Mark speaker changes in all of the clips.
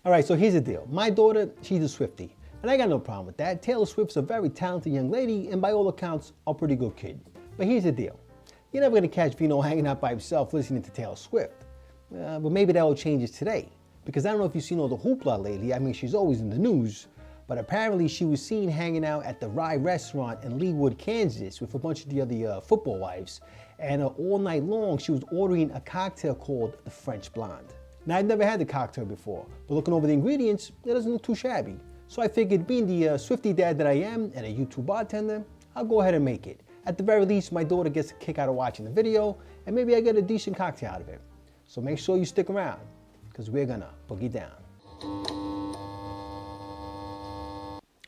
Speaker 1: All right, so here's the deal. My daughter, she's a Swiftie, and I got no problem with that. Taylor Swift's a very talented young lady, and by all accounts, a pretty good kid. But here's the deal. You're never gonna catch Vino hanging out by himself listening to Taylor Swift. But maybe that will change today. Because I don't know if you've seen all the hoopla lately. I mean, she's always in the news. But apparently she was seen hanging out at the Rye restaurant in Leawood, Kansas with a bunch of the other football wives. And all night long, she was ordering a cocktail called the French Blonde. Now, I've never had the cocktail before, but looking over the ingredients, it doesn't look too shabby. So I figured, being the Swiftie dad that I am and a YouTube bartender, I'll go ahead and make it. At the very least, my daughter gets a kick out of watching the video, and maybe I get a decent cocktail out of it. So make sure you stick around, because we're gonna boogie down.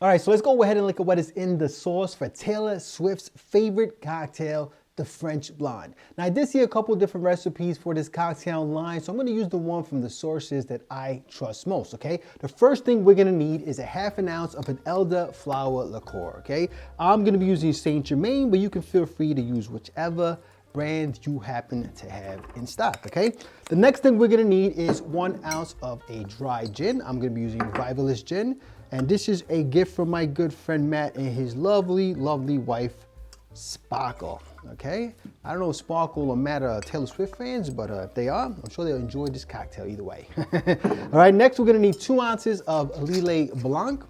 Speaker 1: All right, so let's go ahead and look at what is in the sauce for Taylor Swift's favorite cocktail, the French Blonde. Now, I did see a couple of different recipes for this cocktail online, so I'm gonna use the one from the sources that I trust most, okay? The first thing we're gonna need is a half an ounce of an Elderflower Liqueur, okay? I'm gonna be using Saint Germain, but you can feel free to use whichever brand you happen to have in stock, okay? The next thing we're gonna need is 1 ounce of a dry gin. I'm gonna be using Rivalist Gin, and this is a gift from my good friend Matt and his lovely, lovely wife, Sparkle, okay? I don't know if Sparkle or Matt are Taylor Swift fans, but if they are, I'm sure they'll enjoy this cocktail either way. All right, next we're gonna need 2 ounces of Lillet Blanc.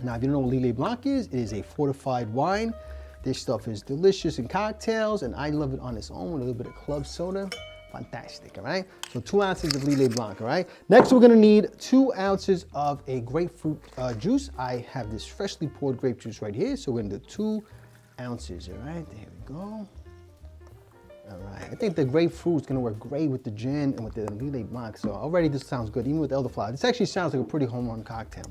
Speaker 1: Now, if you don't know what Lillet Blanc is, it is a fortified wine. This stuff is delicious in cocktails, and I love it on its own with a little bit of club soda. Fantastic, all right? So 2 ounces of Lillet Blanc, all right? Next, we're gonna need 2 ounces of a grapefruit juice. I have this freshly poured grape juice right here, so we're gonna do 2 ounces, all right? There we go. All right, I think the grapefruit is gonna work great with the gin and with the Lillet Blanc, so already this sounds good, even with elderflower. This actually sounds like a pretty home run cocktail.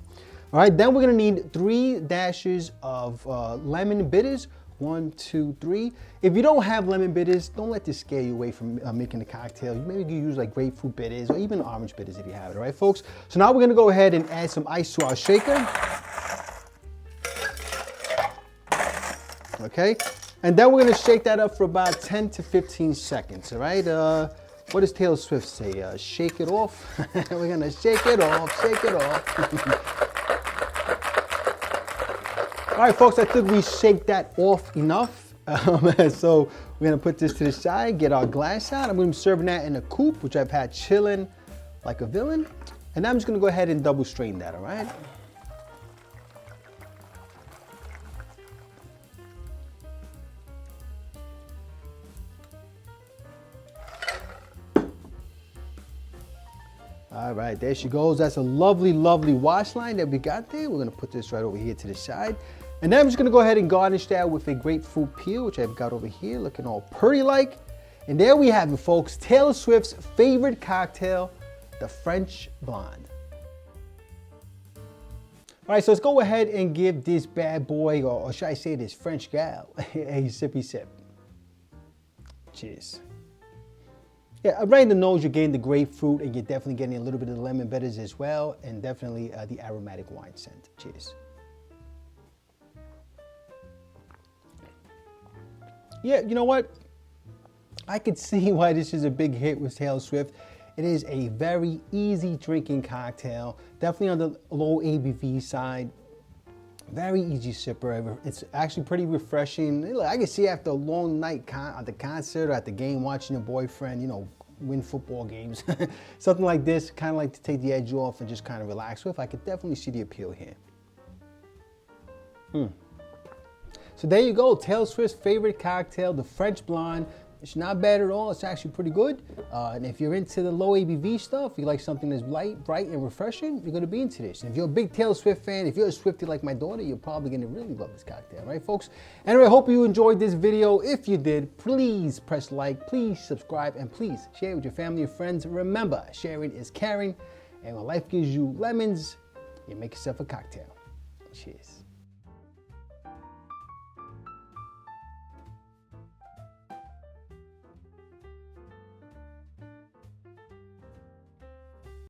Speaker 1: All right, then we're gonna need 3 dashes of lemon bitters. 1, 2, 3. If you don't have lemon bitters, don't let this scare you away from making the cocktail. Maybe you can use like grapefruit bitters or even orange bitters if you have it, all right, folks? So now we're gonna go ahead and add some ice to our shaker. Okay, and then we're gonna shake that up for about 10 to 15 seconds, all right? What does Taylor Swift say? Shake it off? We're gonna shake it off, shake it off. All right, folks, I think we shake that off enough. So we're gonna put this to the side, get our glass out. I'm gonna be serving that in a coupe, which I've had chilling like a villain. And I'm just gonna go ahead and double strain that, all right? All right, there she goes. That's a lovely, lovely wash line that we got there. We're gonna put this right over here to the side. And then I'm just gonna go ahead and garnish that with a grapefruit peel, which I've got over here, looking all pretty-like. And there we have it, folks. Taylor Swift's favorite cocktail, the French Blonde. All right, so let's go ahead and give this bad boy, or should I say this French gal, a sippy sip. Cheers. Yeah, right in the nose, you're getting the grapefruit, and you're definitely getting a little bit of the lemon bitters as well, and definitely the aromatic wine scent. Cheers. Yeah, you know what? I could see why this is a big hit with Taylor Swift. It is a very easy drinking cocktail, definitely on the low ABV side. Very easy sipper. It's actually pretty refreshing. I can see after a long night at the concert or at the game, watching your boyfriend, you know, win football games. Something like this, kind of like to take the edge off and just kind of relax with. I could definitely see the appeal here. So there you go, Taylor Swift's favorite cocktail, the French Blonde. It's not bad at all. It's actually pretty good. And if you're into the low ABV stuff, you like something that's light, bright, and refreshing, you're gonna be into this. And if you're a big Taylor Swift fan, if you're a Swiftie like my daughter, you're probably gonna really love this cocktail, right, folks? Anyway, I hope you enjoyed this video. If you did, please press like, please subscribe, and please share it with your family and friends. Remember, sharing is caring, and when life gives you lemons, you make yourself a cocktail. Cheers.